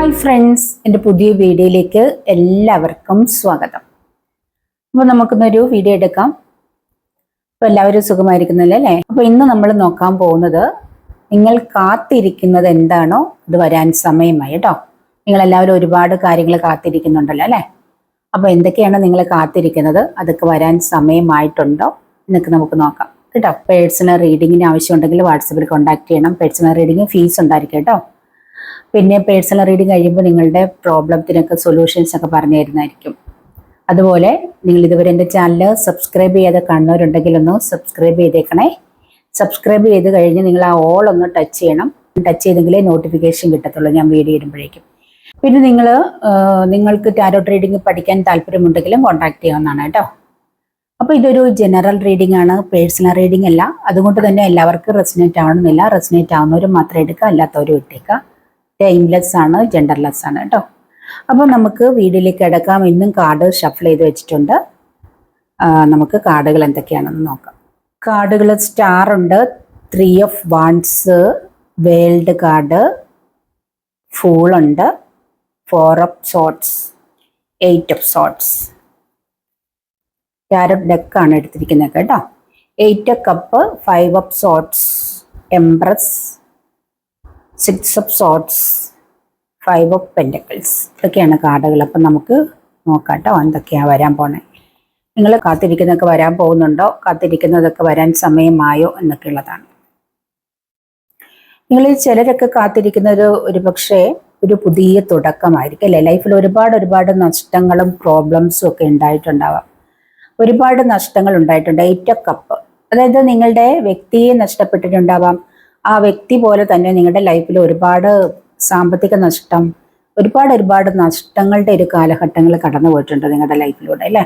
Hi friends, എൻ്റെ പുതിയ വീഡിയോയിലേക്ക് എല്ലാവർക്കും സ്വാഗതം. അപ്പോൾ നമുക്കിന്നൊരു വീഡിയോ എടുക്കാം. അപ്പോൾ എല്ലാവരും സുഖമായിരിക്കുന്നില്ല അല്ലേ? അപ്പോൾ ഇന്ന് നമ്മൾ നോക്കാൻ പോകുന്നത് നിങ്ങൾ കാത്തിരിക്കുന്നത് എന്താണോ അത് വരാൻ സമയമായി കേട്ടോ. നിങ്ങളെല്ലാവരും ഒരുപാട് കാര്യങ്ങൾ കാത്തിരിക്കുന്നുണ്ടല്ലോ അല്ലേ? അപ്പോൾ എന്തൊക്കെയാണ് നിങ്ങൾ കാത്തിരിക്കുന്നത്, അതൊക്കെ വരാൻ സമയമായിട്ടുണ്ടോ എന്നൊക്കെ നമുക്ക് നോക്കാം കേട്ടോ. പേഴ്സണൽ റീഡിങ്ങിന് ആവശ്യമുണ്ടെങ്കിൽ വാട്സപ്പിൽ കോൺടാക്ട് ചെയ്യണം. പേഴ്സണൽ റീഡിങ് ഫീസ് ഉണ്ടായിരിക്കും കേട്ടോ. പിന്നെ പേഴ്സണൽ റീഡിങ് കഴിയുമ്പോൾ നിങ്ങളുടെ പ്രോബ്ലത്തിനൊക്കെ സൊല്യൂഷൻസ് ഒക്കെ പറഞ്ഞു തരുന്നതായിരിക്കും. അതുപോലെ നിങ്ങൾ ഇതുവരെ എൻ്റെ ചാനൽ സബ്സ്ക്രൈബ് ചെയ്യാതെ കാണുന്നവരുണ്ടെങ്കിൽ ഒന്ന് സബ്സ്ക്രൈബ് ചെയ്തേക്കണേ. സബ്സ്ക്രൈബ് ചെയ്ത് കഴിഞ്ഞ് നിങ്ങൾ ആ ഓൾ ഒന്ന് ടച്ച് ചെയ്യണം. ടച്ച് ചെയ്തെങ്കിലേ നോട്ടിഫിക്കേഷൻ കിട്ടത്തുള്ളൂ ഞാൻ വീഡിയോ ഇടുമ്പോഴേക്കും. പിന്നെ നിങ്ങൾക്ക് ടാരോട്ട് റീഡിങ് പഠിക്കാൻ താല്പര്യമുണ്ടെങ്കിലും കോൺടാക്ട് ചെയ്യാവുന്നതാണ് കേട്ടോ. അപ്പോൾ ഇതൊരു ജനറൽ റീഡിംഗ് ആണ്, പേഴ്സണൽ റീഡിംഗ് അല്ല. അതുകൊണ്ട് തന്നെ എല്ലാവർക്കും റെസനേറ്റ് ആവണമെന്നില്ല. റെസനേറ്റ് ആവുന്നവരും മാത്രം എടുക്കുക, അല്ലാത്തവരും ഇട്ടേക്കുക. ടൈംലെസ് ആണ്, ജെൻഡർലെസ് ആണ് കേട്ടോ. അപ്പോൾ നമുക്ക് വീഡിയോയിലേക്ക് കിടക്കാം. ഇന്നും കാർഡ് ഷഫിൾ ചെയ്ത് വെച്ചിട്ടുണ്ട്. നമുക്ക് കാർഡുകൾ എന്തൊക്കെയാണെന്ന് നോക്കാം. കാർഡുകൾ സ്റ്റാർ ഉണ്ട്, 3 of wands, world card, fool ഉണ്ട്, 4 of swords, 8 of swords. Tarot ഡെക്കാണ് എടുത്തിരിക്കുന്നത് കേട്ടോ. 8 of cup, 5 of swords, empress, 6 of swords, 5 of pentacles. ഇതൊക്കെയാണ് കാർഡുകൾ. അപ്പം നമുക്ക് നോക്കാം കേട്ടോ എന്തൊക്കെയാണ് വരാൻ പോണേ. നിങ്ങൾ കാത്തിരിക്കുന്നതൊക്കെ വരാൻ പോകുന്നുണ്ടോ, കാത്തിരിക്കുന്നതൊക്കെ വരാൻ സമയമായോ എന്നൊക്കെ ഉള്ളതാണ്. നിങ്ങൾ ചിലരൊക്കെ കാത്തിരിക്കുന്നത് ഒരു പക്ഷേ ഒരു പുതിയ തുടക്കമായിരിക്കും അല്ലേ? ലൈഫിൽ ഒരുപാട് നഷ്ടങ്ങളും പ്രോബ്ലംസും ഒക്കെ ഉണ്ടായിട്ടുണ്ടാവാം. ഒരുപാട് നഷ്ടങ്ങൾ ഉണ്ടായിട്ടുണ്ട്. 8 ഓഫ് കപ്പ്, അതായത് നിങ്ങളുടെ വ്യക്തിയെ നഷ്ടപ്പെട്ടിട്ടുണ്ടാവാം. ആ വ്യക്തി പോലെ തന്നെ നിങ്ങളുടെ ലൈഫിൽ ഒരുപാട് സാമ്പത്തിക നഷ്ടം, ഒരുപാട് നഷ്ടങ്ങളുടെ ഒരു കാലഘട്ടങ്ങൾ കടന്നു പോയിട്ടുണ്ട് നിങ്ങളുടെ ലൈഫിലൂടെ അല്ലേ?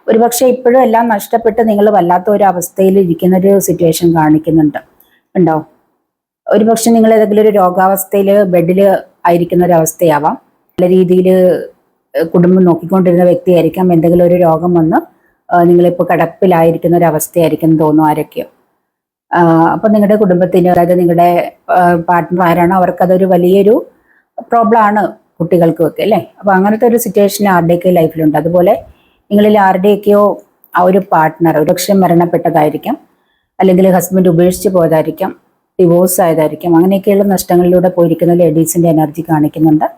ഒരുപക്ഷെ ഇപ്പോഴും എല്ലാം നഷ്ടപ്പെട്ട് നിങ്ങൾ വല്ലാത്ത ഒരു അവസ്ഥയിൽ ഇരിക്കുന്ന ഒരു സിറ്റുവേഷൻ ഉണ്ടോ? ഒരുപക്ഷെ നിങ്ങൾ ഏതെങ്കിലും ഒരു രോഗാവസ്ഥയിൽ ബെഡിൽ ആയിരിക്കുന്ന ഒരു അവസ്ഥയാവാം. നല്ല രീതിയിൽ കുടുംബം നോക്കിക്കൊണ്ടിരുന്ന വ്യക്തിയായിരിക്കാം. എന്തെങ്കിലും ഒരു രോഗം വന്ന് നിങ്ങളിപ്പോൾ കിടപ്പിലായിരിക്കുന്ന ഒരു അവസ്ഥയായിരിക്കും തോന്നുന്നു ആരൊക്കെയോ. അപ്പം നിങ്ങളുടെ കുടുംബത്തിന്, അതായത് നിങ്ങളുടെ പാർട്ട്ണർ ആരാണോ അവർക്കതൊരു വലിയൊരു പ്രോബ്ലം ആണ്, കുട്ടികൾക്കും ഒക്കെ അല്ലേ? അപ്പം അങ്ങനത്തെ ഒരു സിറ്റുവേഷൻ ആരുടെയൊക്കെ ലൈഫിലുണ്ട്. അതുപോലെ നിങ്ങളിൽ ആരുടെയൊക്കെയോ ആ ഒരു പാർട്ട്ണർ ഒരുപക്ഷെ മരണപ്പെട്ടതായിരിക്കാം, അല്ലെങ്കിൽ ഹസ്ബൻഡ് ഉപേക്ഷിച്ച് പോയതായിരിക്കാം, ഡിവോഴ്സ് ആയതായിരിക്കാം. അങ്ങനെയൊക്കെയുള്ള നഷ്ടങ്ങളിലൂടെ പോയിരിക്കുന്ന ലേഡീസിൻ്റെ എനർജി കാണിക്കുന്നുണ്ട്.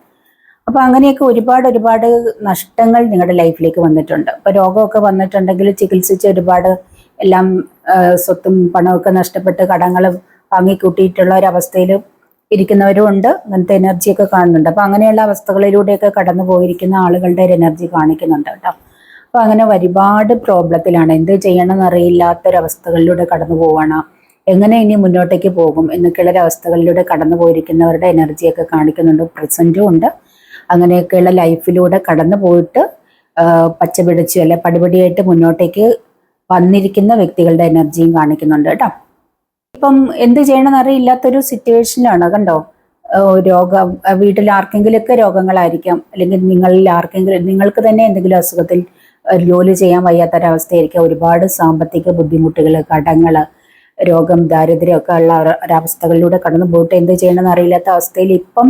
അപ്പോൾ അങ്ങനെയൊക്കെ ഒരുപാട് നഷ്ടങ്ങൾ നിങ്ങളുടെ ലൈഫിലേക്ക് വന്നിട്ടുണ്ട്. അപ്പോൾ രോഗമൊക്കെ വന്നിട്ടുണ്ടെങ്കിൽ ചികിത്സിച്ച് ഒരുപാട് എല്ലാം സ്വത്തും പണമൊക്കെ നഷ്ടപ്പെട്ട് കടങ്ങൾ വാങ്ങിക്കൂട്ടിയിട്ടുള്ള ഒരവസ്ഥയിൽ ഇരിക്കുന്നവരും ഉണ്ട്. അങ്ങനത്തെ എനർജിയൊക്കെ കാണുന്നുണ്ട്. അപ്പോൾ അങ്ങനെയുള്ള അവസ്ഥകളിലൂടെയൊക്കെ കടന്നു പോയിരിക്കുന്ന ആളുകളുടെ ഒരു എനർജി കാണിക്കുന്നുണ്ട് കേട്ടോ. അപ്പോൾ അങ്ങനെ ഒരുപാട് പ്രോബ്ലത്തിലാണ്, എന്ത് ചെയ്യണമെന്നറിയില്ലാത്തൊരവസ്ഥകളിലൂടെ കടന്നു പോവാണ്, എങ്ങനെ ഇനി മുന്നോട്ടേക്ക് പോകും എന്നൊക്കെയുള്ളൊരവസ്ഥകളിലൂടെ കടന്നു പോയിരിക്കുന്നവരുടെ എനർജിയൊക്കെ കാണിക്കുന്നുണ്ട്. പ്രസൻറ്റും ഉണ്ട്. അങ്ങനെയൊക്കെയുള്ള ലൈഫിലൂടെ കടന്നു പോയിട്ട് പച്ച പിടിച്ച് അല്ലെ പടിപടിയായിട്ട് മുന്നോട്ടേക്ക് വന്നിരിക്കുന്ന വ്യക്തികളുടെ എനർജിയും കാണിക്കുന്നുണ്ട് കേട്ടോ. ഇപ്പം എന്ത് ചെയ്യണമെന്ന് അറിയില്ലാത്തൊരു സിറ്റുവേഷനിലാണ് കണ്ടോ. വീട്ടിൽ ആർക്കെങ്കിലുമൊക്കെ രോഗങ്ങളായിരിക്കാം, അല്ലെങ്കിൽ നിങ്ങൾക്ക് തന്നെ എന്തെങ്കിലും അസുഖത്തിൽ ജോലി ചെയ്യാൻ വയ്യാത്തൊരവസ്ഥയായിരിക്കാം. ഒരുപാട് സാമ്പത്തിക ബുദ്ധിമുട്ടുകൾ, കടങ്ങൾ, രോഗം, ദാരിദ്ര്യം ഒക്കെ ഉള്ള ഒരവസ്ഥകളിലൂടെ കടന്നു പോയിട്ട് എന്ത് ചെയ്യണമെന്ന് അറിയില്ലാത്ത അവസ്ഥയിൽ ഇപ്പം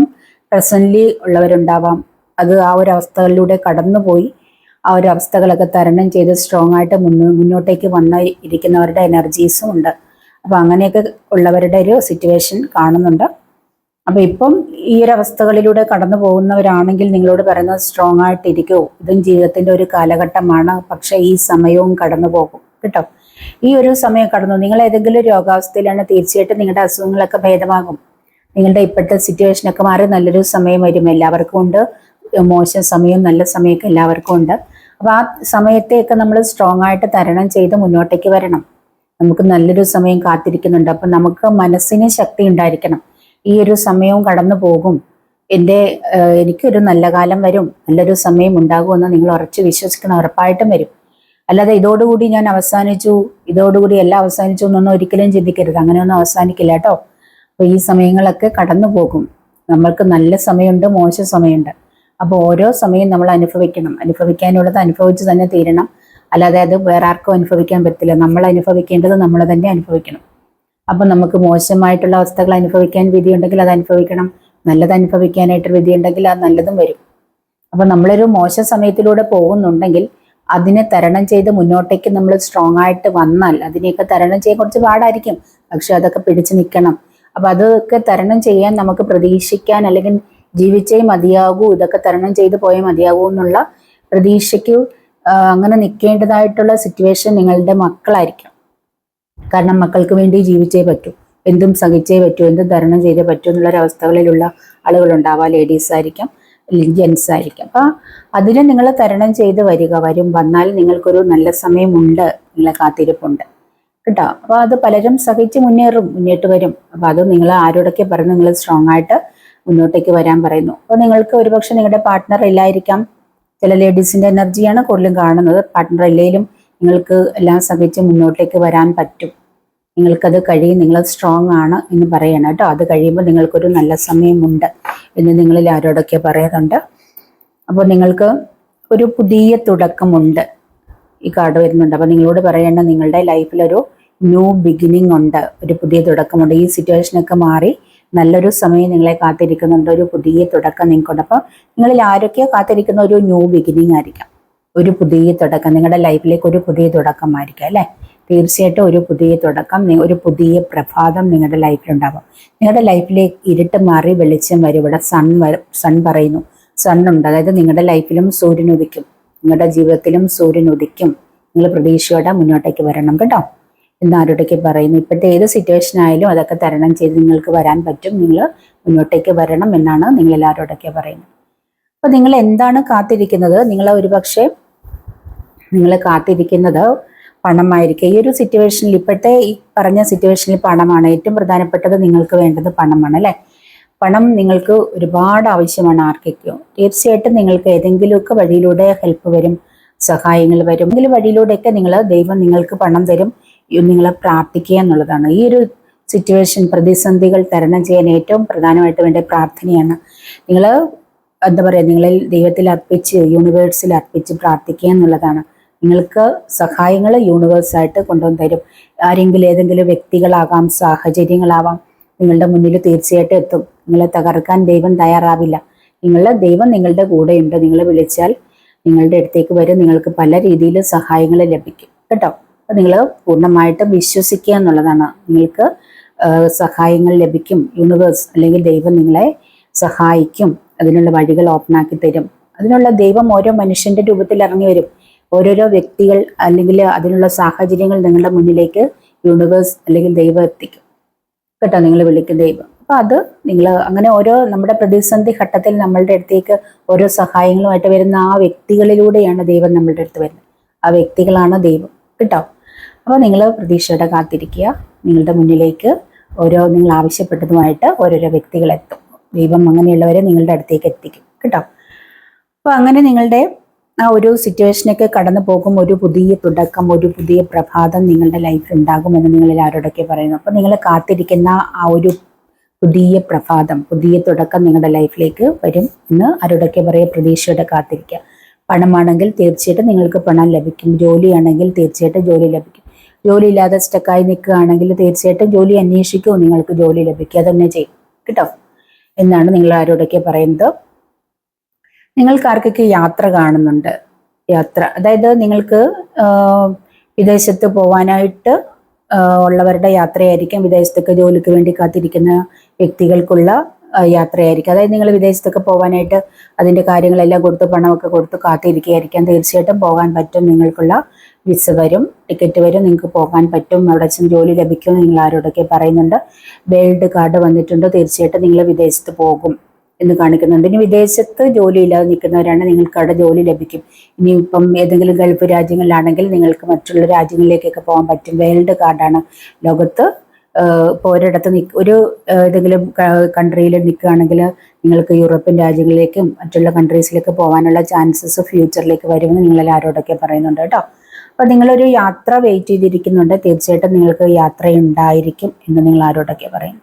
പ്രസന്റ്ലി ഉള്ളവരുണ്ടാവാം. അത് ആ ഒരു അവസ്ഥകളിലൂടെ കടന്നുപോയി ആ ഒരു അവസ്ഥകളൊക്കെ തരണം ചെയ്ത് സ്ട്രോങ് ആയിട്ട് മുന്നോട്ടേക്ക് ഇരിക്കുന്നവരുടെ എനർജീസും ഉണ്ട്. അപ്പോൾ അങ്ങനെയൊക്കെ ഉള്ളവരുടെ ഒരു സിറ്റുവേഷൻ കാണുന്നുണ്ട്. അപ്പോൾ ഇപ്പം ഈ ഒരു അവസ്ഥകളിലൂടെ കടന്നു പോകുന്നവരാണെങ്കിൽ നിങ്ങളോട് പറയുന്നത് സ്ട്രോങ് ആയിട്ടിരിക്കൂ, ഇതും ജീവിതത്തിൻ്റെ ഒരു കാലഘട്ടമാണ്. പക്ഷേ ഈ സമയവും കടന്നു പോകും കേട്ടോ. ഈ ഒരു സമയം കടന്നു, നിങ്ങൾ ഏതെങ്കിലും രോഗാവസ്ഥയിലാണ്, തീർച്ചയായിട്ടും നിങ്ങളുടെ അസുഖങ്ങളൊക്കെ ഭേദമാകും. നിങ്ങളുടെ ഇപ്പോഴത്തെ സിറ്റുവേഷനൊക്കെ മാറി നല്ലൊരു സമയം വരും. എല്ലാവർക്കും ഉണ്ട് മോശം സമയവും നല്ല സമയമൊക്കെ എല്ലാവർക്കും ഉണ്ട്. അപ്പോൾ ആ സമയത്തെയൊക്കെ നമ്മൾ സ്ട്രോങ് ആയിട്ട് തരണം ചെയ്ത് മുന്നോട്ടേക്ക് വരണം. നമുക്ക് നല്ലൊരു സമയം കാത്തിരിക്കുന്നുണ്ട്. അപ്പം നമുക്ക് മനസ്സിന് ശക്തി ഉണ്ടായിരിക്കണം. ഈ ഒരു സമയവും കടന്നു പോകും, എനിക്കൊരു നല്ല കാലം വരും, നല്ലൊരു സമയം ഉണ്ടാകുമെന്ന് നിങ്ങൾ ഉറച്ച് വിശ്വസിക്കണം. ഉറപ്പായിട്ടും വരും. അല്ലാതെ ഇതോടുകൂടി ഞാൻ അവസാനിച്ചു, ഇതോടുകൂടി എല്ലാം അവസാനിച്ചു എന്നൊന്നും ഒരിക്കലും ചിന്തിക്കരുത്. അങ്ങനെയൊന്നും അവസാനിക്കില്ല കേട്ടോ. അപ്പോൾ ഈ സമയങ്ങളൊക്കെ കടന്നു പോകും. നമ്മൾക്ക് നല്ല സമയമുണ്ട്, മോശം സമയമുണ്ട്. അപ്പോൾ ഓരോ സമയം നമ്മൾ അനുഭവിക്കാനുള്ളത് അനുഭവിച്ച് തന്നെ തീരണം. അല്ലാതെ അത് വേറെ ആർക്കും അനുഭവിക്കാൻ പറ്റില്ല. നമ്മൾ അനുഭവിക്കേണ്ടത് നമ്മൾ തന്നെ അനുഭവിക്കണം. അപ്പം നമുക്ക് മോശമായിട്ടുള്ള അവസ്ഥകൾ അനുഭവിക്കാൻ വിധിയുണ്ടെങ്കിൽ അത് അനുഭവിക്കണം. നല്ലത് അനുഭവിക്കാനായിട്ട് വിധി ഉണ്ടെങ്കിൽ അത് നല്ലതും വരും. അപ്പൊ നമ്മളൊരു മോശം സമയത്തിലൂടെ പോകുന്നുണ്ടെങ്കിൽ അതിനെ തരണം ചെയ്ത് മുന്നോട്ടേക്ക് നമ്മൾ സ്ട്രോങ് ആയിട്ട് വന്നാൽ അതിനെയൊക്കെ തരണം ചെയ്യാൻ കുറച്ച് പാടായിരിക്കും, പക്ഷെ അതൊക്കെ പിടിച്ചു നിൽക്കണം. അപ്പൊ അതൊക്കെ തരണം ചെയ്യാൻ നമുക്ക് പ്രതീക്ഷിക്കാൻ, അല്ലെങ്കിൽ ജീവിച്ചേ മതിയാകൂ, ഇതൊക്കെ തരണം ചെയ്ത് പോയേ മതിയാകൂ എന്നുള്ള പ്രതീക്ഷയ്ക്ക് അങ്ങനെ നിൽക്കേണ്ടതായിട്ടുള്ള സിറ്റുവേഷൻ നിങ്ങളുടെ മക്കളായിരിക്കും. കാരണം മക്കൾക്ക് വേണ്ടി ജീവിച്ചേ പറ്റൂ, എന്തും സഹിച്ചേ പറ്റൂ, എന്തും തരണം ചെയ്തേ പറ്റൂ എന്നുള്ളൊരവസ്ഥകളിലുള്ള ആളുകളുണ്ടാവാം. ലേഡീസ് ആയിരിക്കാം, ജെൻസ് ആയിരിക്കാം. അപ്പൊ അതിനെ നിങ്ങൾ തരണം ചെയ്ത് വന്നാൽ നിങ്ങൾക്കൊരു നല്ല സമയമുണ്ട്, നിങ്ങളെ കാത്തിരിപ്പുണ്ട് കേട്ടോ. അപ്പൊ അത് പലരും സഹിച്ച് മുന്നേറ്റ് വരും. അപ്പൊ അത് നിങ്ങൾ ആരോടൊക്കെ പറഞ്ഞ് നിങ്ങൾ സ്ട്രോങ് ആയിട്ട് മുന്നോട്ടേക്ക് വരാൻ പറയുന്നു. അപ്പൊ നിങ്ങൾക്ക് ഒരുപക്ഷെ നിങ്ങളുടെ പാർട്ട്ണർ ഇല്ലായിരിക്കാം. ചില ലേഡീസിന്റെ എനർജിയാണ് കൂടുതലും കാണുന്നത്. പാർട്ട്ണർ ഇല്ലെങ്കിലും നിങ്ങൾക്ക് എല്ലാം സഹിച്ച് മുന്നോട്ടേക്ക് വരാൻ പറ്റും, നിങ്ങൾക്കത് കഴിയും, നിങ്ങൾ സ്ട്രോങ് ആണ് എന്ന് പറയണം കേട്ടോ. അത് കഴിയുമ്പോൾ നിങ്ങൾക്കൊരു നല്ല സമയമുണ്ട് എന്ന് നിങ്ങളിൽ ആരോടൊക്കെ പറയുന്നുണ്ട്. അപ്പോൾ നിങ്ങൾക്ക് ഒരു പുതിയ തുടക്കമുണ്ട്, ഈ കാർഡ് വരുന്നുണ്ട്. അപ്പോൾ നിങ്ങളോട് പറയേണ്ട, നിങ്ങളുടെ ലൈഫിലൊരു ന്യൂ ബിഗിനിങ് ഉണ്ട്, ഒരു പുതിയ തുടക്കമുണ്ട്. ഈ സിറ്റുവേഷനൊക്കെ മാറി നല്ലൊരു സമയം നിങ്ങളെ കാത്തിരിക്കുന്നുണ്ട്, ഒരു പുതിയ തുടക്കം നിങ്ങൾക്കുണ്ട്. അപ്പോൾ നിങ്ങളിൽ ആരൊക്കെയോ കാത്തിരിക്കുന്ന ഒരു ന്യൂ ബിഗിനിങ് ആയിരിക്കാം, ഒരു പുതിയ തുടക്കം നിങ്ങളുടെ ലൈഫിലേക്ക് ഒരു പുതിയ തുടക്കമായിരിക്കാം അല്ലേ. തീർച്ചയായിട്ടും ഒരു പുതിയ തുടക്കം, ഒരു പുതിയ പ്രഭാതം നിങ്ങളുടെ ലൈഫിലുണ്ടാകും. നിങ്ങളുടെ ലൈഫിലേക്ക് ഇരുട്ട് മാറി വെളിച്ചം വരും. ഇവിടെ സൺ പറയുന്നു, സണ്ണുണ്ട്, അതായത് നിങ്ങളുടെ ലൈഫിലും സൂര്യൻ ഉദിക്കും, നിങ്ങളുടെ ജീവിതത്തിലും സൂര്യൻ ഉദിക്കും. നിങ്ങൾ പ്രതീക്ഷയോടെ മുന്നോട്ടേക്ക് വരണം കേട്ടോ എന്ന് ആരോടൊക്കെ പറയുന്നു. ഇപ്പോഴത്തെ ഏത് സിറ്റുവേഷൻ ആയാലും അതൊക്കെ തരണം ചെയ്ത് നിങ്ങൾക്ക് വരാൻ പറ്റും, നിങ്ങൾ മുന്നോട്ടേക്ക് വരണം എന്നാണ് നിങ്ങൾ എല്ലാവരോടൊക്കെ പറയുന്നത്. അപ്പൊ നിങ്ങൾ എന്താണ് കാത്തിരിക്കുന്നത്? നിങ്ങൾ കാത്തിരിക്കുന്നത് പണമായിരിക്കും. ഈ ഒരു സിറ്റുവേഷനിൽ, ഇപ്പോഴത്തെ ഈ പറഞ്ഞ സിറ്റുവേഷനിൽ പണമാണ് ഏറ്റവും പ്രധാനപ്പെട്ടത്. നിങ്ങൾക്ക് വേണ്ടത് പണമാണ് അല്ലേ. പണം നിങ്ങൾക്ക് ഒരുപാട് ആവശ്യമാണ്. ആർക്കൊക്കെയോ തീർച്ചയായിട്ടും നിങ്ങൾക്ക് ഏതെങ്കിലുമൊക്കെ വഴിയിലൂടെ ഹെൽപ്പ് വരും, സഹായങ്ങൾ വരും. ഏതെങ്കിലും വഴിയിലൂടെയൊക്കെ ദൈവം നിങ്ങൾക്ക് പണം തരും. നിങ്ങളെ പ്രാർത്ഥിക്കുക എന്നുള്ളതാണ്. ഈ ഒരു സിറ്റുവേഷൻ, പ്രതിസന്ധികൾ തരണം ചെയ്യാൻ ഏറ്റവും പ്രധാനമായിട്ട് വേണ്ട പ്രാർത്ഥനയാണ്. നിങ്ങൾ എന്താ പറയുക, നിങ്ങളിൽ ദൈവത്തിൽ അർപ്പിച്ച്, യൂണിവേഴ്സിൽ അർപ്പിച്ച് പ്രാർത്ഥിക്കുക എന്നുള്ളതാണ്. നിങ്ങൾക്ക് സഹായങ്ങൾ യൂണിവേഴ്സായിട്ട് കൊണ്ടുവന്ന് തരും. ഏതെങ്കിലും വ്യക്തികളാകാം, സാഹചര്യങ്ങളാവാം, നിങ്ങളുടെ മുന്നിൽ തീർച്ചയായിട്ടും എത്തും. നിങ്ങളെ തകർക്കാൻ ദൈവം തയ്യാറാവില്ല. ദൈവം നിങ്ങളുടെ കൂടെയുണ്ട്. നിങ്ങൾ വിളിച്ചാൽ നിങ്ങളുടെ അടുത്തേക്ക് വരും. നിങ്ങൾക്ക് പല രീതിയിൽ സഹായങ്ങൾ ലഭിക്കും കേട്ടോ. അപ്പം നിങ്ങൾ പൂർണ്ണമായിട്ടും വിശ്വസിക്കുക എന്നുള്ളതാണ്. നിങ്ങൾക്ക് സഹായങ്ങൾ ലഭിക്കും. യൂണിവേഴ്സ് അല്ലെങ്കിൽ ദൈവം നിങ്ങളെ സഹായിക്കും. അതിനുള്ള വഴികൾ ഓപ്പണാക്കി തരും. അതിനുള്ള ദൈവം ഓരോ മനുഷ്യന്റെ രൂപത്തിൽ ഇറങ്ങി വരും. ഓരോരോ വ്യക്തികൾ അല്ലെങ്കിൽ അതിനുള്ള സാഹചര്യങ്ങൾ നിങ്ങളുടെ മുന്നിലേക്ക് യൂണിവേഴ്സ് അല്ലെങ്കിൽ ദൈവം എത്തിക്കും കേട്ടോ. നിങ്ങൾ വിളിക്കും ദൈവം. അപ്പൊ അത് നിങ്ങൾ അങ്ങനെ നമ്മുടെ പ്രതിസന്ധി ഘട്ടത്തിൽ നമ്മളുടെ അടുത്തേക്ക് ഓരോ സഹായങ്ങളുമായിട്ട് വരുന്ന ആ വ്യക്തികളിലൂടെയാണ് ദൈവം നമ്മളുടെ അടുത്ത് വരുന്നത്. ആ വ്യക്തികളാണ് ദൈവം കേട്ടോ. അപ്പോൾ നിങ്ങൾ പ്രതീക്ഷയോടെ കാത്തിരിക്കുക. നിങ്ങളുടെ മുന്നിലേക്ക് നിങ്ങൾ ആവശ്യപ്പെട്ടതുമായിട്ട് ഓരോരോ വ്യക്തികൾ എത്തും. ദൈവം അങ്ങനെയുള്ളവരെ നിങ്ങളുടെ അടുത്തേക്ക് എത്തിക്കും കേട്ടോ. അപ്പോൾ അങ്ങനെ നിങ്ങളുടെ ആ ഒരു സിറ്റുവേഷനൊക്കെ കടന്നു പോകും. ഒരു പുതിയ തുടക്കം, ഒരു പുതിയ പ്രഭാതം നിങ്ങളുടെ ലൈഫിൽ ഉണ്ടാകുമെന്ന് നിങ്ങളിൽ ആരോടൊക്കെ പറയുന്നു. അപ്പോൾ നിങ്ങൾ കാത്തിരിക്കുന്ന ആ ഒരു പുതിയ പ്രഭാതം, പുതിയ തുടക്കം നിങ്ങളുടെ ലൈഫിലേക്ക് വരും എന്ന് ആരോടൊക്കെ പറയുക. പ്രതീക്ഷയോടെ കാത്തിരിക്കുക. പണമാണെങ്കിൽ തീർച്ചയായിട്ടും നിങ്ങൾക്ക് പണം ലഭിക്കും. ജോലിയാണെങ്കിൽ തീർച്ചയായിട്ടും ജോലി ലഭിക്കും. ജോലി ഇല്ലാതെ സ്റ്റക്കായി നിൽക്കുകയാണെങ്കിൽ തീർച്ചയായിട്ടും ജോലി അന്വേഷിക്കുമോ, നിങ്ങൾക്ക് ജോലി ലഭിക്കുക തന്നെ ചെയ്യും കേട്ടോ എന്നാണ് നിങ്ങൾ ആരോടൊക്കെ പറയുന്നത്. നിങ്ങൾക്ക് ആർക്കൊക്കെ യാത്ര കാണുന്നുണ്ട്, അതായത് നിങ്ങൾക്ക് വിദേശത്ത് പോകാനായിട്ട് ഉള്ളവരുടെ യാത്രയായിരിക്കും. വിദേശത്തൊക്കെ ജോലിക്ക് വേണ്ടി കാത്തിരിക്കുന്ന വ്യക്തികൾക്കുള്ള യാത്രയായിരിക്കും. അതായത് നിങ്ങൾ വിദേശത്തൊക്കെ പോകാനായിട്ട് അതിൻ്റെ കാര്യങ്ങളെല്ലാം കൊടുത്ത് പണമൊക്കെ കൊടുത്ത് കാത്തിരിക്കുകയായിരിക്കാം. തീർച്ചയായിട്ടും പോകാൻ പറ്റും. നിങ്ങൾക്കുള്ള വിസ വരും, ടിക്കറ്റ് വരും, നിങ്ങൾക്ക് പോകാൻ പറ്റും. അവിടെ ചെന്ന് ജോലി ലഭിക്കുമെന്ന് നിങ്ങൾ ആരോടൊക്കെ പറയുന്നുണ്ട്. വേൾഡ് കാർഡ് വന്നിട്ടുണ്ട്. തീർച്ചയായിട്ടും നിങ്ങൾ വിദേശത്ത് പോകും എന്ന് കാണിക്കുന്നുണ്ട്. ഇനി വിദേശത്ത് ജോലി ഇല്ലാതെ നിൽക്കുന്നവരാണ്, നിങ്ങൾക്ക് അവിടെ ജോലി ലഭിക്കും. ഇനിയിപ്പം ഏതെങ്കിലും ഗൾഫ് രാജ്യങ്ങളിലാണെങ്കിൽ നിങ്ങൾക്ക് മറ്റുള്ള രാജ്യങ്ങളിലേക്കൊക്കെ പോകാൻ പറ്റും. വേൾഡ് കാർഡാണ്. ലോകത്ത് ഇപ്പോൾ ഒരിടത്ത് ഏതെങ്കിലും കൺട്രിയിൽ നിൽക്കുകയാണെങ്കിൽ നിങ്ങൾക്ക് യൂറോപ്യൻ രാജ്യങ്ങളിലേക്കും മറ്റുള്ള കൺട്രീസിലേക്ക് പോകാനുള്ള ചാൻസസ് ഫ്യൂച്ചറിലേക്ക് വരുമെന്ന് നിങ്ങൾ ആരോടൊക്കെ പറയുന്നുണ്ട് കേട്ടോ. അപ്പോൾ നിങ്ങളൊരു യാത്ര വെയിറ്റ് ചെയ്തിരിക്കുന്നുണ്ട്. തീർച്ചയായിട്ടും നിങ്ങൾക്ക് യാത്രയുണ്ടായിരിക്കും എന്ന് നിങ്ങൾ ആരോടൊക്കെ പറയും.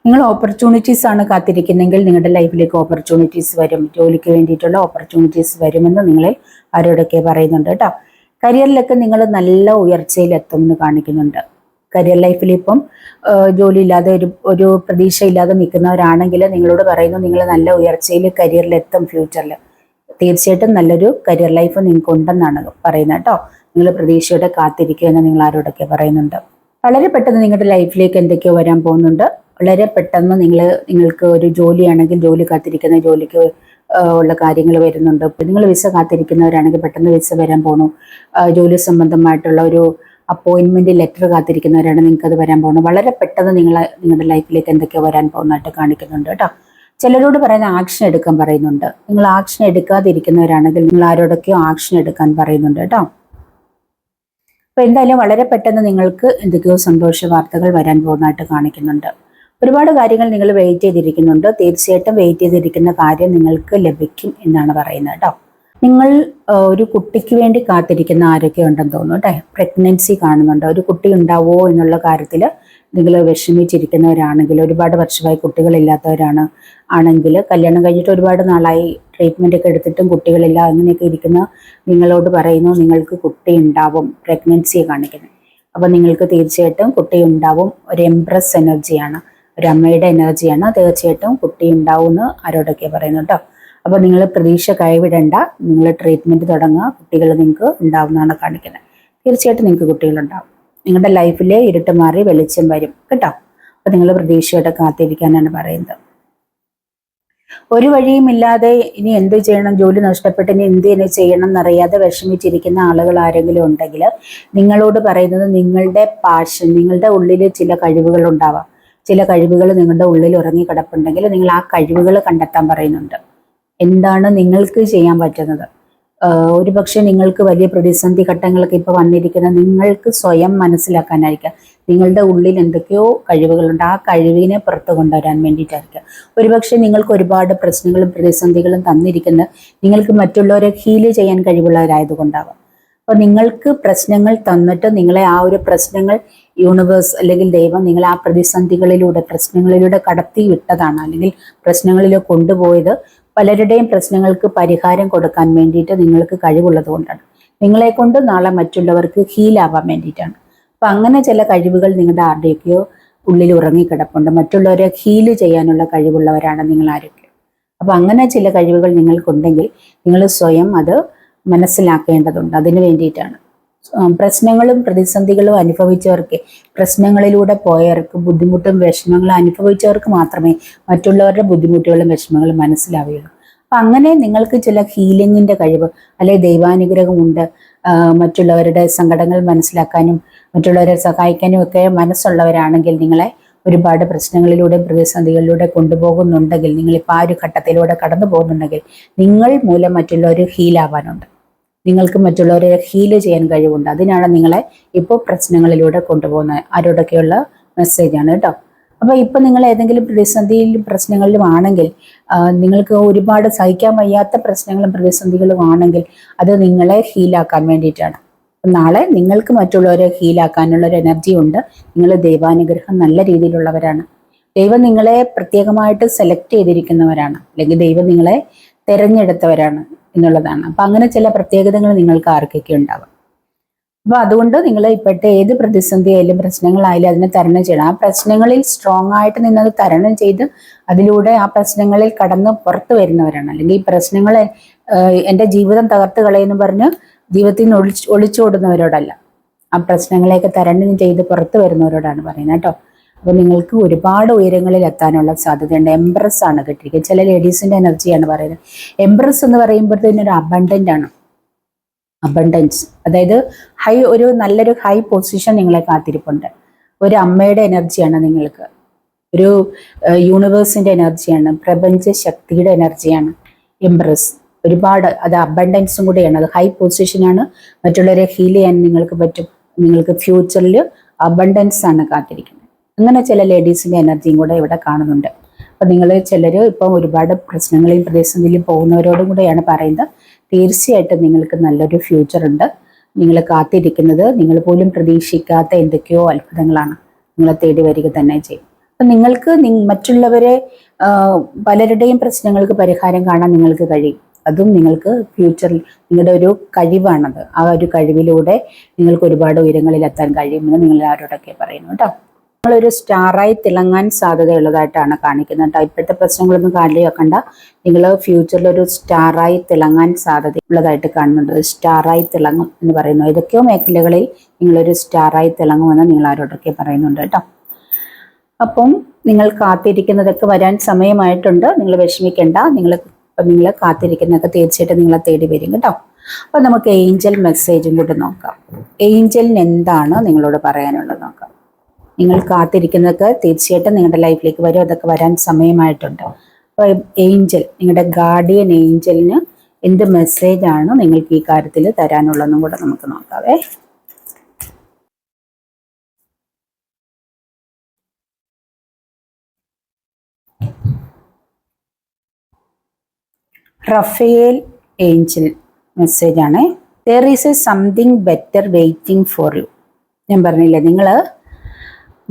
നിങ്ങൾ ഓപ്പർച്യൂണിറ്റീസ് ആണ് കാത്തിരിക്കുന്നെങ്കിൽ നിങ്ങളുടെ ലൈഫിലേക്ക് ഓപ്പർച്യൂണിറ്റീസ് വരും. ജോലിക്ക് വേണ്ടിയിട്ടുള്ള ഓപ്പർച്യൂണിറ്റീസ് വരുമെന്ന് നിങ്ങളിൽ ആരോടൊക്കെ പറയുന്നുണ്ട് കേട്ടോ. കരിയറിലൊക്കെ നിങ്ങൾ നല്ല ഉയർച്ചയിലെത്തും എന്ന് കാണിക്കുന്നുണ്ട്. കരിയർ ലൈഫിൽ ഇപ്പം ജോലി ഇല്ലാതെ ഒരു പ്രതീക്ഷ ഇല്ലാതെ നിൽക്കുന്നവരാണെങ്കിൽ നിങ്ങളോട് പറയുന്നു നിങ്ങൾ നല്ല ഉയർച്ചയിൽ കരിയറിൽ എത്തും. ഫ്യൂച്ചറിൽ തീർച്ചയായിട്ടും നല്ലൊരു കരിയർ ലൈഫ് നിങ്ങൾക്ക് ഉണ്ടെന്നാണ് പറയുന്നത് കേട്ടോ. നിങ്ങൾ പ്രതീക്ഷയോടെ കാത്തിരിക്കുക എന്ന് നിങ്ങൾ ആരോടൊക്കെ പറയുന്നുണ്ട്. വളരെ പെട്ടെന്ന് നിങ്ങളുടെ ലൈഫിലേക്ക് എന്തൊക്കെയോ വരാൻ പോകുന്നുണ്ട്. വളരെ പെട്ടെന്ന് നിങ്ങൾക്ക് ഒരു ജോലിയാണെങ്കിൽ ജോലി കാത്തിരിക്കുന്ന ജോലിക്ക് ഉള്ള കാര്യങ്ങൾ വരുന്നുണ്ട്. നിങ്ങൾ വിസ കാത്തിരിക്കുന്നവരാണെങ്കിൽ പെട്ടെന്ന് വിസ വരാൻ പോകണു. ജോലി സംബന്ധമായിട്ടുള്ള ഒരു അപ്പോയിൻമെന്റ് ലെറ്റർ കാത്തിരിക്കുന്നവരാണ്, നിങ്ങൾക്ക് അത് വരാൻ പോകുന്നു. വളരെ പെട്ടെന്ന് നിങ്ങളുടെ ലൈഫിലേക്ക് എന്തൊക്കെയോ വരാൻ പോകുന്നതായിട്ട് കാണിക്കുന്നുണ്ട് കേട്ടോ. ചിലരോട് പറയുന്ന ആക്ഷൻ എടുക്കാൻ പറയുന്നുണ്ട്. നിങ്ങൾ ആക്ഷൻ എടുക്കാതിരിക്കുന്നവരാണെങ്കിൽ നിങ്ങൾ ആരോടൊക്കെയോ ആക്ഷൻ എടുക്കാൻ പറയുന്നുണ്ട് കേട്ടോ. അപ്പൊ എന്തായാലും വളരെ പെട്ടെന്ന് നിങ്ങൾക്ക് എന്തൊക്കെയോ സന്തോഷ വാർത്തകൾ വരാൻ പോകുന്നതായിട്ട് കാണിക്കുന്നുണ്ട്. ഒരുപാട് കാര്യങ്ങൾ നിങ്ങൾ വെയിറ്റ് ചെയ്തിരിക്കുന്നുണ്ട്. തീർച്ചയായിട്ടും വെയിറ്റ് ചെയ്തിരിക്കുന്ന കാര്യം നിങ്ങൾക്ക് ലഭിക്കും എന്നാണ് പറയുന്നത് കേട്ടോ. നിങ്ങൾ ഒരു കുട്ടിക്ക് വേണ്ടി കാത്തിരിക്കുന്ന ആരൊക്കെ ഉണ്ടെന്ന് തോന്നുന്നു കേട്ടെ. പ്രഗ്നൻസി കാണുന്നുണ്ട്. ഒരു കുട്ടി ഉണ്ടാവോ എന്നുള്ള കാര്യത്തിൽ നിങ്ങൾ വിഷമിച്ചിരിക്കുന്നവരാണെങ്കിൽ, ഒരുപാട് വർഷമായി കുട്ടികളില്ലാത്തവരാണ് ആണെങ്കിൽ, കല്യാണം കഴിഞ്ഞിട്ട് ഒരുപാട് നാളായി ട്രീറ്റ്മെൻ്റ് ഒക്കെ എടുത്തിട്ടും കുട്ടികളില്ല, അങ്ങനെയൊക്കെ ഇരിക്കുന്ന നിങ്ങളോട് പറയുന്നു നിങ്ങൾക്ക് കുട്ടി ഉണ്ടാവും. പ്രഗ്നൻസിയെ കാണിക്കുന്നത്. അപ്പോൾ നിങ്ങൾക്ക് തീർച്ചയായിട്ടും കുട്ടി ഉണ്ടാവും. ഒരു എംപ്രസ് എനർജിയാണ്, ഒരു അമ്മയുടെ എനർജിയാണ്. തീർച്ചയായിട്ടും കുട്ടി ഉണ്ടാവും എന്ന് ആരോടൊക്കെ പറയുന്നു കേട്ടോ. അപ്പോൾ നിങ്ങൾ പ്രതീക്ഷ കൈവിടേണ്ട. നിങ്ങൾ ട്രീറ്റ്മെൻറ്റ് തുടങ്ങുക. കുട്ടികൾ നിങ്ങൾക്ക് ഉണ്ടാവുന്നതാണ് കാണിക്കുന്നത്. തീർച്ചയായിട്ടും നിങ്ങൾക്ക് കുട്ടികളുണ്ടാവും. നിങ്ങളുടെ ലൈഫിലെ ഇരുട്ട് മാറി വെളിച്ചം വരും കേട്ടോ. അപ്പോൾ നിങ്ങൾ പ്രതീക്ഷയോടെ കാത്തിരിക്കാനാണ് പറയുന്നത്. ഒരു വഴിയുമില്ലാതെ ഇനി എന്ത് ചെയ്യണം, ജോലി നഷ്ടപ്പെട്ട് ഇനി എന്ത് തന്നെ ചെയ്യണം എന്നറിയാതെ വിഷമിച്ചിരിക്കുന്ന ആളുകൾ ആരെങ്കിലും ഉണ്ടെങ്കിൽ നിങ്ങളോട് പറയുന്നത് നിങ്ങളുടെ പാഷൻ, നിങ്ങളുടെ ഉള്ളിൽ ചില കഴിവുകൾ ഉണ്ടാവാം. ചില കഴിവുകൾ നിങ്ങളുടെ ഉള്ളിൽ ഉറങ്ങി കിടപ്പുണ്ടെങ്കിൽ നിങ്ങൾ ആ കഴിവുകൾ കണ്ടെത്താൻ പറയുന്നുണ്ട്. എന്താണ് നിങ്ങൾക്ക് ചെയ്യാൻ പറ്റുന്നത്? ഒരു പക്ഷേ നിങ്ങൾക്ക് വലിയ പ്രതിസന്ധി ഘട്ടങ്ങളൊക്കെ ഇപ്പോൾ വന്നിരിക്കുന്ന നിങ്ങൾക്ക് സ്വയം മനസ്സിലാക്കാനായിരിക്കാം. നിങ്ങളുടെ ഉള്ളിൽ എന്തൊക്കെയോ കഴിവുകളുണ്ട്. ആ കഴിവിനെ പുറത്തു കൊണ്ടുവരാൻ വേണ്ടിയിട്ടായിരിക്കാം. ഒരുപക്ഷെ നിങ്ങൾക്ക് ഒരുപാട് പ്രശ്നങ്ങളും പ്രതിസന്ധികളും തന്നിരിക്കുന്നത് നിങ്ങൾക്ക് മറ്റുള്ളവരെ ഹീല് ചെയ്യാൻ കഴിവുള്ളവരായതുകൊണ്ടാവാം. അപ്പോൾ നിങ്ങൾക്ക് പ്രശ്നങ്ങൾ തന്നിട്ട് നിങ്ങളെ ആ ഒരു പ്രശ്നങ്ങൾ യൂണിവേഴ്സ് അല്ലെങ്കിൽ ദൈവം നിങ്ങളെ ആ പ്രശ്നങ്ങളിലൂടെ കടത്തി വിട്ടതാണ്, അല്ലെങ്കിൽ പ്രശ്നങ്ങളിൽ കൊണ്ടുപോയത് പലരുടെയും പ്രശ്നങ്ങൾക്ക് പരിഹാരം കൊടുക്കാൻ വേണ്ടിയിട്ട് നിങ്ങൾക്ക് കഴിവുള്ളത് കൊണ്ടാണ്. നിങ്ങളെ കൊണ്ട് നാളെ മറ്റുള്ളവർക്ക് ഹീലാവാൻ വേണ്ടിയിട്ടാണ്. അപ്പം അങ്ങനെ ചില കഴിവുകൾ നിങ്ങളുടെ ആരുടെയൊക്കെയോ ഉള്ളിൽ ഉറങ്ങിക്കിടപ്പുണ്ട്. മറ്റുള്ളവരെ ഹീല് ചെയ്യാനുള്ള കഴിവുള്ളവരാണ് നിങ്ങൾ ആരൊക്കെ. അപ്പം അങ്ങനെ ചില കഴിവുകൾ നിങ്ങൾക്കുണ്ടെങ്കിൽ നിങ്ങൾ സ്വയം അത് മനസ്സിലാക്കേണ്ടതുണ്ട്. അതിന് വേണ്ടിയിട്ടാണ്. പ്രശ്നങ്ങളും പ്രതിസന്ധികളും അനുഭവിച്ചവർക്ക്, പ്രശ്നങ്ങളിലൂടെ പോയവർക്ക്, ബുദ്ധിമുട്ടും വിഷമങ്ങളും അനുഭവിച്ചവർക്ക് മാത്രമേ മറ്റുള്ളവരുടെ ബുദ്ധിമുട്ടുകളും വിഷമങ്ങളും മനസ്സിലാവുകയുള്ളൂ. അപ്പം അങ്ങനെ നിങ്ങൾക്ക് ചില ഹീലിങ്ങിൻ്റെ കഴിവ് അല്ലെങ്കിൽ ദൈവാനുഗ്രഹമുണ്ട്. മറ്റുള്ളവരുടെ സങ്കടങ്ങൾ മനസ്സിലാക്കാനും മറ്റുള്ളവരെ സഹായിക്കാനും ഒക്കെ മനസ്സുള്ളവരാണെങ്കിൽ നിങ്ങളെ ഒരുപാട് പ്രശ്നങ്ങളിലൂടെ പ്രതിസന്ധികളിലൂടെ കൊണ്ടുപോകുന്നുണ്ടെങ്കിൽ, നിങ്ങളിപ്പോൾ ആ ഒരു ഘട്ടത്തിലൂടെ കടന്നു പോകുന്നുണ്ടെങ്കിൽ നിങ്ങൾ മൂലം മറ്റുള്ളവർ ഹീലാവാനുണ്ട്. നിങ്ങൾക്ക് മറ്റുള്ളവരെ ഹീല് ചെയ്യാൻ കഴിവുണ്ട്. അതിനാണ് നിങ്ങളെ ഇപ്പോൾ പ്രശ്നങ്ങളിലൂടെ കൊണ്ടുപോകുന്നത്. ആരോടൊക്കെയുള്ള മെസ്സേജാണ് കേട്ടോ. അപ്പോൾ ഇപ്പം നിങ്ങൾ ഏതെങ്കിലും പ്രതിസന്ധിയിലും പ്രശ്നങ്ങളിലും ആണെങ്കിൽ, നിങ്ങൾക്ക് ഒരുപാട് സഹിക്കാൻ വയ്യാത്ത പ്രശ്നങ്ങളും പ്രതിസന്ധികളും ആണെങ്കിൽ അത് നിങ്ങളെ ഹീലാക്കാൻ വേണ്ടിയിട്ടാണ്. നാളെ നിങ്ങൾക്ക് മറ്റുള്ളവരെ ഹീലാക്കാനുള്ള ഒരു എനർജി ഉണ്ട്. നിങ്ങൾ ദൈവാനുഗ്രഹം നല്ല രീതിയിലുള്ളവരാണ്. ദൈവം നിങ്ങളെ പ്രത്യേകമായിട്ട് സെലക്ട് ചെയ്തിരിക്കുന്നവരാണ്, അല്ലെങ്കിൽ ദൈവം നിങ്ങളെ തിരഞ്ഞെടുത്തവരാണ് എന്നുള്ളതാണ്. അപ്പം അങ്ങനെ ചില പ്രത്യേകതകൾ നിങ്ങൾക്ക് ആർക്കൊക്കെ ഉണ്ടാവാം. അപ്പോൾ അതുകൊണ്ട് നിങ്ങൾ ഇപ്പോഴത്തെ ഏത് പ്രതിസന്ധി ആയാലും പ്രശ്നങ്ങളായാലും അതിനെ തരണം ചെയ്യണം. ആ പ്രശ്നങ്ങളിൽ സ്ട്രോങ് ആയിട്ട് നിന്നത് തരണം ചെയ്ത് അതിലൂടെ ആ പ്രശ്നങ്ങളിൽ കടന്ന് പുറത്തു വരുന്നവരാണ്. അല്ലെങ്കിൽ ഈ പ്രശ്നങ്ങളെ എൻ്റെ ജീവിതം തകർത്ത് കളയെന്ന് പറഞ്ഞ് ജീവിതത്തിൽ നിന്ന് ഒളിച്ചോടുന്നവരോടല്ല, ആ പ്രശ്നങ്ങളെയൊക്കെ തരണം ചെയ്ത് പുറത്തു വരുന്നവരോടാണ് പറയുന്നത് കേട്ടോ. അപ്പോൾ നിങ്ങൾക്ക് ഒരുപാട് ഉയരങ്ങളിൽ എത്താനുള്ള സാധ്യതയുണ്ട്. എംപ്രസ് ആണ് കിട്ടിയിരിക്കുന്നത്. ചില ലേഡീസിൻ്റെ എനർജിയാണ് പറയുന്നത്. എംപ്രസ് എന്ന് പറയുമ്പോഴത്തേനും ഒരു അബണ്ടൻ്റ് ആണ്. അബണ്ടൻസ്, അതായത് ഒരു നല്ലൊരു ഹൈ പൊസിഷൻ നിങ്ങളെ കാത്തിരിപ്പുണ്ട്. ഒരു അമ്മയുടെ എനർജിയാണ് നിങ്ങൾക്ക്. ഒരു യൂണിവേഴ്സിൻ്റെ എനർജിയാണ്, പ്രപഞ്ച ശക്തിയുടെ എനർജിയാണ് എംപ്രസ്. ഒരുപാട് അത് അബണ്ടൻസും കൂടെയാണ്. അത് ഹൈ പൊസിഷനാണ്. മറ്റുള്ളവരെ ഹീൽ ചെയ്യാൻ നിങ്ങൾക്ക് പറ്റും. നിങ്ങൾക്ക് ഫ്യൂച്ചറിൽ അബണ്ടൻസ് ആണ് കാത്തിരിക്കുന്നത്. അങ്ങനെ ചില ലേഡീസിൻ്റെ എനർജിയും കൂടെ ഇവിടെ കാണുന്നുണ്ട്. അപ്പം നിങ്ങൾ ചിലർ ഇപ്പം ഒരുപാട് പ്രശ്നങ്ങളിലും പ്രതിസന്ധിയിലും പോകുന്നവരോടും കൂടെയാണ് പറയുന്നത്. തീർച്ചയായിട്ടും നിങ്ങൾക്ക് നല്ലൊരു ഫ്യൂച്ചർ ഉണ്ട്. നിങ്ങൾ കാത്തിരിക്കുന്നത് നിങ്ങൾ പോലും പ്രതീക്ഷിക്കാത്ത എന്തൊക്കെയോ അത്ഭുതങ്ങളാണ് നിങ്ങളെ തേടി വരിക തന്നെ ചെയ്യും. അപ്പം നിങ്ങൾക്ക് മറ്റുള്ളവരെ പലരുടെയും പ്രശ്നങ്ങൾക്ക് പരിഹാരം കാണാൻ നിങ്ങൾക്ക് കഴിയും. അതും നിങ്ങൾക്ക് ഫ്യൂച്ചറിൽ നിങ്ങളുടെ ഒരു കഴിവാണത്. ആ ഒരു കഴിവിലൂടെ നിങ്ങൾക്ക് ഒരുപാട് ഉയരങ്ങളിൽ എത്താൻ കഴിയുമെന്ന് നിങ്ങൾ ആരോടൊക്കെ പറയുന്നു കേട്ടോ. നിങ്ങളൊരു സ്റ്റാറായി തിളങ്ങാൻ സാധ്യതയുള്ളതായിട്ടാണ് കാണിക്കുന്നത് കേട്ടോ. ഇപ്പോഴത്തെ പ്രശ്നങ്ങളൊന്നും കാര്യമാക്കണ്ട. നിങ്ങൾ ഫ്യൂച്ചറിൽ ഒരു സ്റ്റാറായി തിളങ്ങാൻ സാധ്യതയുള്ളതായിട്ട് കാണുന്നുണ്ട്. സ്റ്റാറായി തിളങ്ങും എന്ന് പറയുന്നു. ഏതൊക്കെയോ മേഖലകളിൽ നിങ്ങളൊരു സ്റ്റാറായി തിളങ്ങുമെന്ന് നിങ്ങൾ ആരോടൊക്കെ പറയുന്നുണ്ട് കേട്ടോ. അപ്പം നിങ്ങൾ കാത്തിരിക്കുന്നതൊക്കെ വരാൻ സമയമായിട്ടുണ്ട്. നിങ്ങൾ വിഷമിക്കേണ്ട. നിങ്ങൾ കാത്തിരിക്കുന്നതൊക്കെ തീർച്ചയായിട്ടും നിങ്ങളെ തേടി വരും കേട്ടോ. അപ്പം നമുക്ക് ഏഞ്ചൽ മെസ്സേജും കൂടെ നോക്കാം. ഏഞ്ചലിന് എന്താണ് നിങ്ങളോട് പറയാനുള്ളത് നോക്കാം. നിങ്ങൾ കാത്തിരിക്കുന്നതൊക്കെ തീർച്ചയായിട്ടും നിങ്ങളുടെ ലൈഫിലേക്ക് വരും. അതൊക്കെ വരാൻ സമയമായിട്ടുണ്ട്. അപ്പോൾ ഏഞ്ചൽ, നിങ്ങളുടെ ഗാർഡിയൻ ഏഞ്ചലിന് എന്ത് മെസ്സേജാണ് നിങ്ങൾക്ക് ഈ കാര്യത്തിൽ തരാനുള്ളതെന്നും കൂടെ നമുക്ക് നോക്കാവേ. റഫേൽ ഏഞ്ചൽ മെസ്സേജാണ്. There is A something better waiting for you. ഞാൻ പറഞ്ഞില്ലേ,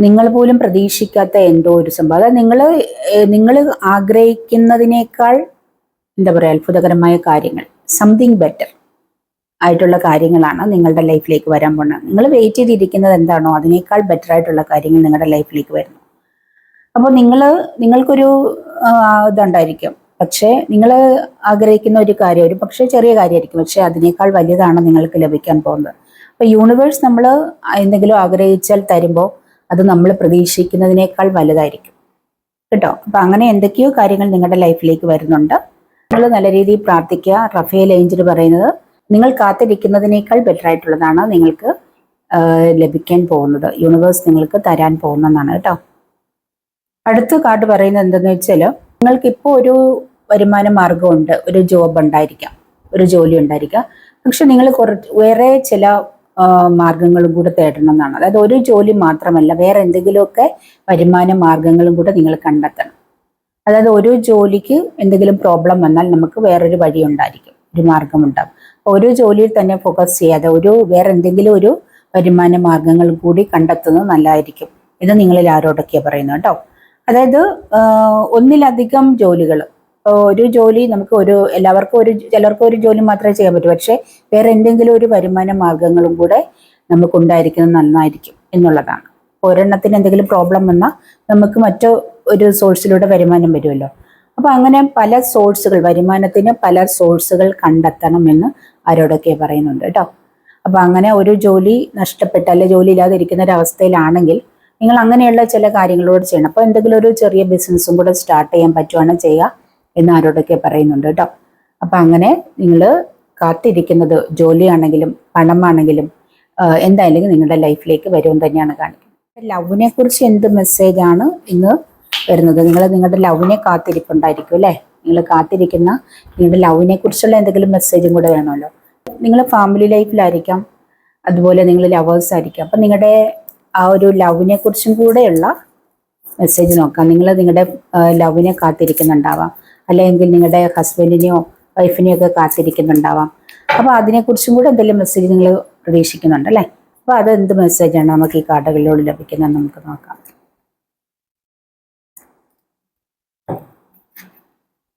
നിങ്ങൾ പോലും പ്രതീക്ഷിക്കാത്ത എന്തോ ഒരു സംഭവം, അതായത് നിങ്ങൾ ആഗ്രഹിക്കുന്നതിനേക്കാൾ എന്താ പറയുക, അത്ഭുതകരമായ കാര്യങ്ങൾ, സംതിങ് ബെറ്റർ ആയിട്ടുള്ള കാര്യങ്ങളാണ് നിങ്ങളുടെ ലൈഫിലേക്ക് വരാൻ പോകുന്നത്. നിങ്ങൾ വെയിറ്റ് ചെയ്തിരിക്കുന്നത് എന്താണോ അതിനേക്കാൾ ബെറ്റർ ആയിട്ടുള്ള കാര്യങ്ങൾ നിങ്ങളുടെ ലൈഫിലേക്ക് വരുന്നു. അപ്പോൾ നിങ്ങൾക്കൊരു ഇതുണ്ടായിരിക്കും, പക്ഷേ നിങ്ങൾ ആഗ്രഹിക്കുന്ന ഒരു കാര്യം ഒരു പക്ഷേ ചെറിയ കാര്യമായിരിക്കും, പക്ഷേ അതിനേക്കാൾ വലുതാണ് നിങ്ങൾക്ക് ലഭിക്കാൻ പോകുന്നത്. അപ്പോൾ യൂണിവേഴ്സ് നമ്മൾ എന്തെങ്കിലും ആഗ്രഹിച്ചാൽ തരുമ്പോൾ അത് നമ്മൾ പ്രതീക്ഷിക്കുന്നതിനേക്കാൾ വലുതായിരിക്കും കേട്ടോ. അപ്പം അങ്ങനെ എന്തൊക്കെയോ കാര്യങ്ങൾ നിങ്ങളുടെ ലൈഫിലേക്ക് വരുന്നുണ്ട്. നിങ്ങൾ നല്ല രീതിയിൽ പ്രാർത്ഥിക്കുക. റഫേൽ ഏഞ്ചൽ പറയുന്നത് നിങ്ങൾ കാത്തിരിക്കുന്നതിനേക്കാൾ ബെറ്റർ ആയിട്ടുള്ളതാണ് നിങ്ങൾക്ക് ലഭിക്കാൻ പോകുന്നത്. യൂണിവേഴ്സ് നിങ്ങൾക്ക് തരാൻ പോകുന്നതാണ് കേട്ടോ. അടുത്ത കാർഡ് പറയുന്നത് എന്തെന്ന് വെച്ചാൽ, നിങ്ങൾക്കിപ്പോൾ ഒരു വരുമാന മാർഗമുണ്ട്, ഒരു ജോബ് ഉണ്ടായിരിക്കാം, ഒരു ജോലി ഉണ്ടായിരിക്കാം. പക്ഷെ നിങ്ങൾ വേറെ ചില മാർഗങ്ങളും കൂടെ തേടണം എന്നാണ്. അതായത് ഒരു ജോലി മാത്രമല്ല, വേറെ എന്തെങ്കിലുമൊക്കെ വരുമാന മാർഗങ്ങളും കൂടെ നിങ്ങൾ കണ്ടെത്തണം. അതായത് ഒരു ജോലിക്ക് എന്തെങ്കിലും പ്രോബ്ലം വന്നാൽ നമുക്ക് വേറൊരു വഴി ഉണ്ടായിരിക്കും, ഒരു മാർഗം ഉണ്ടാകും. ഒരു ജോലിയിൽ തന്നെ ഫോക്കസ് ചെയ്യാതെ വേറെ എന്തെങ്കിലും ഒരു വരുമാന മാർഗങ്ങൾ കൂടി കണ്ടെത്തുന്നത് നല്ലതായിരിക്കും. ഇത് നിങ്ങളിൽ ആരോടൊക്കെയാണ് പറയുന്നത് കേട്ടോ. അതായത് ഒന്നിലധികം ജോലികൾ, ഒരു ജോലി നമുക്ക് ചിലർക്ക് ഒരു ജോലി മാത്രമേ ചെയ്യാൻ പറ്റൂ, പക്ഷെ വേറെ എന്തെങ്കിലും ഒരു വരുമാന മാർഗങ്ങളും കൂടെ നമുക്കുണ്ടായിരിക്കുന്നത് നന്നായിരിക്കും എന്നുള്ളതാണ്. ഒരെണ്ണത്തിന് എന്തെങ്കിലും പ്രോബ്ലം വന്നാൽ നമുക്ക് ഒരു സോഴ്സിലൂടെ വരുമാനം വരുമല്ലോ. അപ്പൊ അങ്ങനെ പല സോഴ്സുകൾ, വരുമാനത്തിന് പല സോഴ്സുകൾ കണ്ടെത്തണമെന്ന് ആരോടൊക്കെ പറയുന്നുണ്ട് കേട്ടോ. അപ്പൊ അങ്ങനെ ഒരു ജോലി നഷ്ടപ്പെട്ട അല്ലെ ജോലി ഇല്ലാതെ ഇരിക്കുന്ന ഒരു അവസ്ഥയിലാണെങ്കിൽ നിങ്ങൾ അങ്ങനെയുള്ള ചില കാര്യങ്ങളോട് ചെയ്യണം. അപ്പോൾ എന്തെങ്കിലും ഒരു ചെറിയ ബിസിനസ്സും കൂടെ സ്റ്റാർട്ട് ചെയ്യാൻ പറ്റുവാണെങ്കിൽ ചെയ്യുക എന്ന് ആരോടൊക്കെ പറയുന്നുണ്ട് കേട്ടോ. അപ്പം അങ്ങനെ നിങ്ങൾ കാത്തിരിക്കുന്നത് ജോലിയാണെങ്കിലും പണമാണെങ്കിലും എന്തായാലും നിങ്ങളുടെ ലൈഫിലേക്ക് വരുമെന്ന് തന്നെയാണ് കാണിക്കുന്നത്. ലവിനെ കുറിച്ച് എന്ത് മെസ്സേജാണ് ഇന്ന് വരുന്നത്? നിങ്ങളുടെ ലവിനെ കാത്തിരിപ്പുണ്ടായിരിക്കും അല്ലേ? നിങ്ങൾ കാത്തിരിക്കുന്ന നിങ്ങളുടെ ലവിനെ കുറിച്ചുള്ള എന്തെങ്കിലും മെസ്സേജും കൂടെ വേണമല്ലോ. നിങ്ങൾ ഫാമിലി ലൈഫിലായിരിക്കാം, അതുപോലെ നിങ്ങൾ ലവേഴ്സ് ആയിരിക്കാം. അപ്പം നിങ്ങളുടെ ആ ഒരു ലവിനെ കുറിച്ചും കൂടെയുള്ള മെസ്സേജ് നോക്കാം. നിങ്ങളുടെ ലവിനെ കാത്തിരിക്കുന്നുണ്ടാവാം, അല്ലെങ്കിൽ നിങ്ങളുടെ ഹസ്ബൻഡിനെയോ വൈഫിനെയോ ഒക്കെ കാത്തിരിക്കുന്നുണ്ടാവാം. അപ്പോൾ അതിനെക്കുറിച്ചും കൂടെ എന്തെങ്കിലും മെസ്സേജ് നിങ്ങൾ പ്രതീക്ഷിക്കുന്നുണ്ട് അല്ലേ? അപ്പോൾ അത് എന്ത് മെസ്സേജാണ് നമുക്ക് ഈ കാർഡുകളിലൂടെ ലഭിക്കുന്നത് നമുക്ക് നോക്കാം.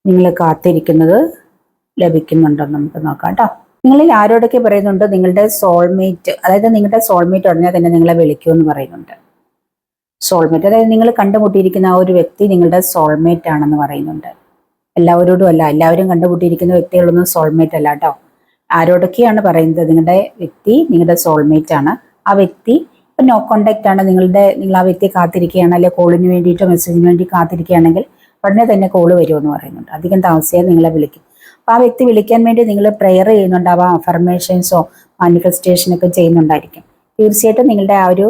നിങ്ങൾ കാത്തിരിക്കുന്നത് ലഭിക്കുന്നുണ്ടോ നമുക്ക് നോക്കാം കേട്ടോ. നിങ്ങളിൽ ആരോടൊക്കെ പറയുന്നുണ്ട് നിങ്ങളുടെ സോൾമേറ്റ്, അതായത് നിങ്ങളുടെ സോൾമേറ്റ് ഉടനെ തന്നെ നിങ്ങളെ വിളിക്കുമെന്ന് പറയുന്നുണ്ട്. സോൾമേറ്റ്, അതായത് നിങ്ങൾ കണ്ടുമുട്ടിയിരിക്കുന്ന ആ ഒരു വ്യക്തി നിങ്ങളുടെ സോൾമേറ്റ് ആണെന്ന് പറയുന്നുണ്ട്. എല്ലാവരോടും അല്ല, എല്ലാവരും കണ്ടുമുട്ടിയിരിക്കുന്ന വ്യക്തികളൊന്നും സോൾമേറ്റ് അല്ല കേട്ടോ. ആരോടൊക്കെയാണ് പറയുന്നത് നിങ്ങളുടെ വ്യക്തി നിങ്ങളുടെ സോൾമേറ്റ് ആണ്. ആ വ്യക്തി ഇപ്പം നോ കോണ്ടാക്റ്റ് ആണ്, നിങ്ങൾ ആ വ്യക്തിയെ കാത്തിരിക്കുകയാണ്, അല്ലെങ്കിൽ കോളിന് വേണ്ടിയിട്ടോ മെസ്സേജിന് വേണ്ടി കാത്തിരിക്കുകയാണെങ്കിൽ ഉടനെ തന്നെ കോള് വരുമെന്ന് പറയുന്നുണ്ട്. അധികം താമസിയാതെ നിങ്ങളെ വിളിക്കും. അപ്പോൾ ആ വ്യക്തി വിളിക്കാൻ വേണ്ടി നിങ്ങൾ പ്രെയർ ചെയ്യുന്നുണ്ടാവാം, അഫർമേഷൻസോ മാനിഫെസ്റ്റേഷനൊക്കെ ചെയ്യുന്നുണ്ടായിരിക്കും. തീർച്ചയായിട്ടും നിങ്ങളുടെ ആ ഒരു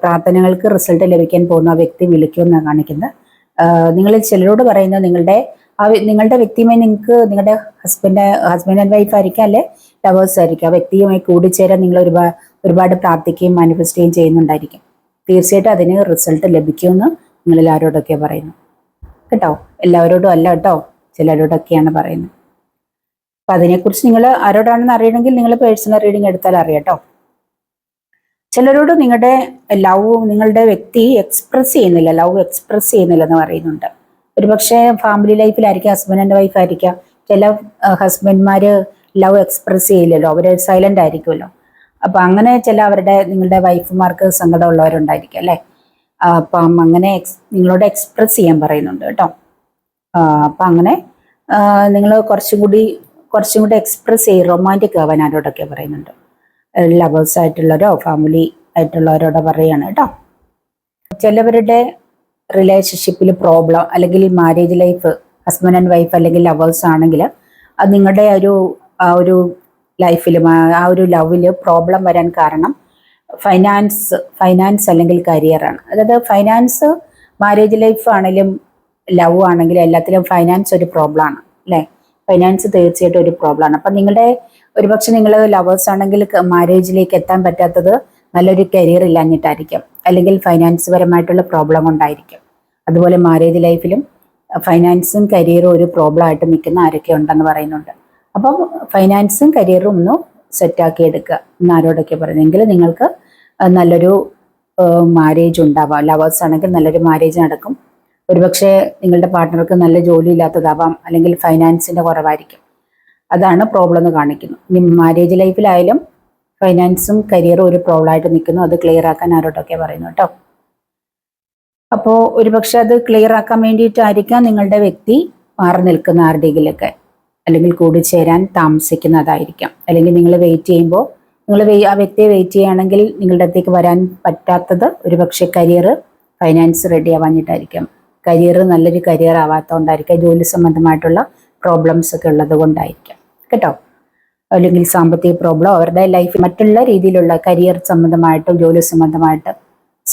പ്രാർത്ഥനകൾക്ക് റിസൾട്ട് ലഭിക്കാൻ പോകുന്ന ആ വ്യക്തി വിളിക്കുമെന്നാണ് കാണിക്കുന്നത്. നിങ്ങൾ ചിലരോട് പറയുന്നത് നിങ്ങളുടെ വ്യക്തിയുമായി നിങ്ങൾക്ക് നിങ്ങളുടെ ഹസ്ബൻഡ് ആൻഡ് വൈഫ് ആയിരിക്കാം, അല്ലെ ലവേഴ്സ് ആയിരിക്കും. ആ വ്യക്തിയുമായി കൂടിച്ചേരാൻ നിങ്ങൾ ഒരുപാട് പ്രാർത്ഥിക്കുകയും മാനിഫെസ്റ്റ് ചെയ്യുന്നുണ്ടായിരിക്കും. തീർച്ചയായിട്ടും അതിന് റിസൾട്ട് ലഭിക്കുമെന്ന് നിങ്ങളിൽ ആരോടൊക്കെ പറയുന്നു കേട്ടോ. എല്ലാവരോടും അല്ല കേട്ടോ, ചിലരോടൊക്കെയാണ് പറയുന്നത്. അപ്പം അതിനെക്കുറിച്ച് നിങ്ങൾ ആരോടാണെന്ന് അറിയണമെങ്കിൽ നിങ്ങൾ പേഴ്സണൽ റീഡിങ് എടുത്താൽ അറിയാം കേട്ടോ. ചിലരോട് നിങ്ങളുടെ വ്യക്തി ലവ് എക്സ്പ്രസ് ചെയ്യുന്നില്ല എന്ന് പറയുന്നുണ്ട്. ഒരുപക്ഷെ ഫാമിലി ലൈഫിലായിരിക്കാം, ഹസ്ബൻഡ് ആൻഡ് വൈഫ് ആയിരിക്കാം, ചില ഹസ്ബൻഡ്മാർ ലവ് എക്സ്പ്രസ് ചെയ്യില്ലല്ലോ, അവർ സൈലന്റ് ആയിരിക്കുമല്ലോ. അപ്പൊ അങ്ങനെ ചില നിങ്ങളുടെ വൈഫുമാർക്ക് സങ്കടമുള്ളവരുണ്ടായിരിക്കും അല്ലേ. അപ്പം അങ്ങനെ നിങ്ങളോട് എക്സ്പ്രസ് ചെയ്യാൻ പറയുന്നുണ്ട് കേട്ടോ. അപ്പം അങ്ങനെ നിങ്ങൾ കുറച്ചും കൂടി എക്സ്പ്രസ് ചെയ്യും, റൊമാൻറ്റിക് ആവാൻ ആരോടൊക്കെ പറയുന്നുണ്ട്. ലവേഴ്സ് ആയിട്ടുള്ളവരോ ഫാമിലി ആയിട്ടുള്ളവരോട് പറയാണ് കേട്ടോ. ചിലവരുടെ റിലേഷൻഷിപ്പിൽ പ്രോബ്ലം അല്ലെങ്കിൽ marriage life, husband and wife അല്ലെങ്കിൽ ലവേഴ്സ് ആണെങ്കിൽ അത് നിങ്ങളുടെ ആ ഒരു ലൈഫിലും ആ ഒരു ലവിൽ പ്രോബ്ലം വരാൻ കാരണം ഫൈനാൻസ് അല്ലെങ്കിൽ കരിയറാണ്. അതായത് ഫൈനാൻസ് മാരേജ് ലൈഫ് ആണെങ്കിലും ലവ് ആണെങ്കിലും എല്ലാത്തിലും ഫൈനാൻസ് ഒരു പ്രോബ്ലമാണ് അല്ലേ. ഫൈനാൻസ് തീർച്ചയായിട്ടും ഒരു പ്രോബ്ലമാണ്. അപ്പം ഒരുപക്ഷെ നിങ്ങൾ ലവേഴ്സ് ആണെങ്കിൽ മാരേജിലേക്ക് എത്താൻ പറ്റാത്തത് നല്ലൊരു കരിയർ ഇല്ലാഞ്ഞിട്ടായിരിക്കും, അല്ലെങ്കിൽ ഫൈനാൻസ് പരമായിട്ടുള്ള പ്രോബ്ലം കൊണ്ടായിരിക്കും. അതുപോലെ മാരേജ് ലൈഫിലും ഫൈനാൻസും കരിയറും ഒരു പ്രോബ്ലം ആയിട്ട് നിൽക്കുന്ന ആരൊക്കെ ഉണ്ടെന്ന് പറയുന്നുണ്ട്. അപ്പം ഫൈനാൻസും കരിയറും ഒന്ന് സെറ്റാക്കി എടുക്കുക എന്ന് ആരോടൊക്കെ പറയുന്നെങ്കിൽ നിങ്ങൾക്ക് നല്ലൊരു മാരേജ് ഉണ്ടാവാം. ലവേഴ്സ് ആണെങ്കിൽ നല്ലൊരു മാരേജ് നടക്കും. ഒരുപക്ഷെ നിങ്ങളുടെ പാർട്ട്ണർക്ക് നല്ല ജോലി ഇല്ലാത്തതാവാം, അല്ലെങ്കിൽ ഫൈനാൻസിന്റെ കുറവായിരിക്കും. അതാണ് പ്രോബ്ലം എന്ന് കാണിക്കുന്നു. ഇനി മാരേജ് ലൈഫിലായാലും ഫൈനാൻസും കരിയറും ഒരു പ്രോബ്ലം ആയിട്ട് നിൽക്കുന്നു. അത് ക്ലിയർ ആക്കാൻ ആരോടൊക്കെ പറയുന്നു കേട്ടോ. അപ്പോൾ ഒരുപക്ഷെ അത് ക്ലിയർ ആക്കാൻ വേണ്ടിയിട്ടായിരിക്കാം നിങ്ങളുടെ വ്യക്തി മാറി നിൽക്കുന്ന ആരുടെയെങ്കിലൊക്കെ, അല്ലെങ്കിൽ കൂടിച്ചേരാൻ താമസിക്കുന്നതായിരിക്കാം. അല്ലെങ്കിൽ നിങ്ങൾ വെയിറ്റ് ചെയ്യുമ്പോൾ ആ വ്യക്തിയെ വെയിറ്റ് ചെയ്യുകയാണെങ്കിൽ നിങ്ങളുടെ അടുത്തേക്ക് വരാൻ പറ്റാത്തത് ഒരുപക്ഷെ കരിയർ ഫൈനാൻസ് റെഡി ആവാഞ്ഞിട്ടായിരിക്കാം. കരിയർ നല്ലൊരു കരിയർ ആവാത്തതുകൊണ്ടായിരിക്കാം. ജോലി സംബന്ധമായിട്ടുള്ള പ്രോബ്ലംസ് ഒക്കെ ഉള്ളത് കൊണ്ടായിരിക്കാം കേട്ടോ. അല്ലെങ്കിൽ സാമ്പത്തിക പ്രോബ്ലം, അവരുടെ ലൈഫ് മറ്റുള്ള രീതിയിലുള്ള കരിയർ സംബന്ധമായിട്ടും ജോലി സംബന്ധമായിട്ട്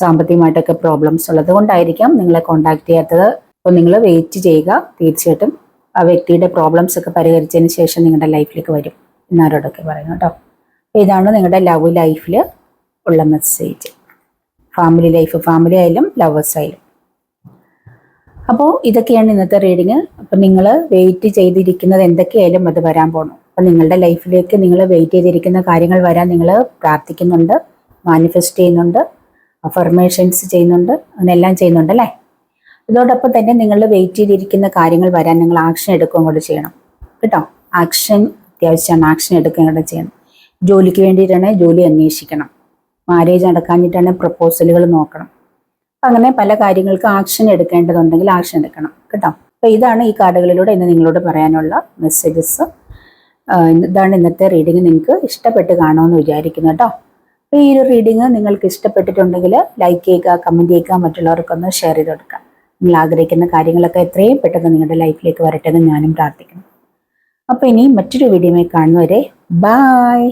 സാമ്പത്തികമായിട്ടൊക്കെ പ്രോബ്ലംസ് ഉള്ളത് കൊണ്ടായിരിക്കാം നിങ്ങളെ കോണ്ടാക്ട് ചെയ്യാത്തത്. അപ്പോൾ നിങ്ങൾ വെയിറ്റ് ചെയ്യുക. തീർച്ചയായിട്ടും ആ വ്യക്തിയുടെ പ്രോബ്ലംസ് ഒക്കെ പരിഹരിച്ചതിന് ശേഷം നിങ്ങളുടെ ലൈഫിലേക്ക് വരും എന്നാരോടൊക്കെ പറയുന്നു കേട്ടോ. അപ്പോൾ ഇതാണ് നിങ്ങളുടെ ലവ് ലൈഫിൽ ഉള്ള മെസ്സേജ്. ഫാമിലി ആയാലും ലവേഴ്സ് ആയാലും. അപ്പോൾ ഇതൊക്കെയാണ് ഇന്നത്തെ റീഡിങ്. അപ്പം നിങ്ങൾ വെയിറ്റ് ചെയ്തിരിക്കുന്നത് എന്തൊക്കെയായാലും അത് വരാൻ പോകണം. അപ്പം നിങ്ങളുടെ ലൈഫിലേക്ക് നിങ്ങൾ വെയിറ്റ് ചെയ്തിരിക്കുന്ന കാര്യങ്ങൾ വരാൻ നിങ്ങൾ പ്രാർത്ഥിക്കുന്നുണ്ട്, മാനിഫെസ്റ്റ് ചെയ്യുന്നുണ്ട്, അഫർമേഷൻസ് ചെയ്യുന്നുണ്ട്, അങ്ങനെയെല്ലാം ചെയ്യുന്നുണ്ട് അല്ലേ. ഇതോടൊപ്പം തന്നെ നിങ്ങൾ വെയിറ്റ് ചെയ്തിരിക്കുന്ന കാര്യങ്ങൾ വരാൻ നിങ്ങൾ ആക്ഷൻ എടുക്കുകയും കൂടെ ചെയ്യണം കേട്ടോ. ആക്ഷൻ അത്യാവശ്യമാണ്. ആക്ഷൻ എടുക്കുകയും കൂടെ ചെയ്യണം. ജോലിക്ക് വേണ്ടിയിട്ടാണെങ്കിൽ ജോലി അന്വേഷിക്കണം. മാരേജ് നടക്കാഞ്ഞിട്ടാണെങ്കിൽ പ്രപ്പോസലുകൾ നോക്കണം. അങ്ങനെ പല കാര്യങ്ങൾക്ക് ആക്ഷൻ എടുക്കേണ്ടതുണ്ടെങ്കിൽ ആക്ഷൻ എടുക്കണം കേട്ടോ. അപ്പോൾ ഇതാണ് ഈ കാർഡുകളിലൂടെ ഇന്ന് നിങ്ങളോട് പറയാനുള്ള മെസ്സേജസ്. ഇതാണ് ഇന്നത്തെ റീഡിങ്. നിങ്ങൾക്ക് ഇഷ്ടപ്പെട്ട് കാണുമെന്ന് വിചാരിക്കുന്നു കേട്ടോ. അപ്പോൾ ഈ ഒരു റീഡിങ് നിങ്ങൾക്ക് ഇഷ്ടപ്പെട്ടിട്ടുണ്ടെങ്കിൽ ലൈക്ക് ചെയ്യുക, കമൻറ്റ് ചെയ്യുക, മറ്റുള്ളവർക്കൊന്ന് ഷെയർ ചെയ്ത് കൊടുക്കുക. നിങ്ങൾ ആഗ്രഹിക്കുന്ന കാര്യങ്ങളൊക്കെ എത്രയും പെട്ടെന്ന് നിങ്ങളുടെ ലൈഫിലേക്ക് വരട്ടെ എന്ന് ഞാനും പ്രാർത്ഥിക്കുന്നു. അപ്പോൾ ഇനി മറ്റൊരു വീഡിയോയിൽ കാണുന്നവരെ ബായ്.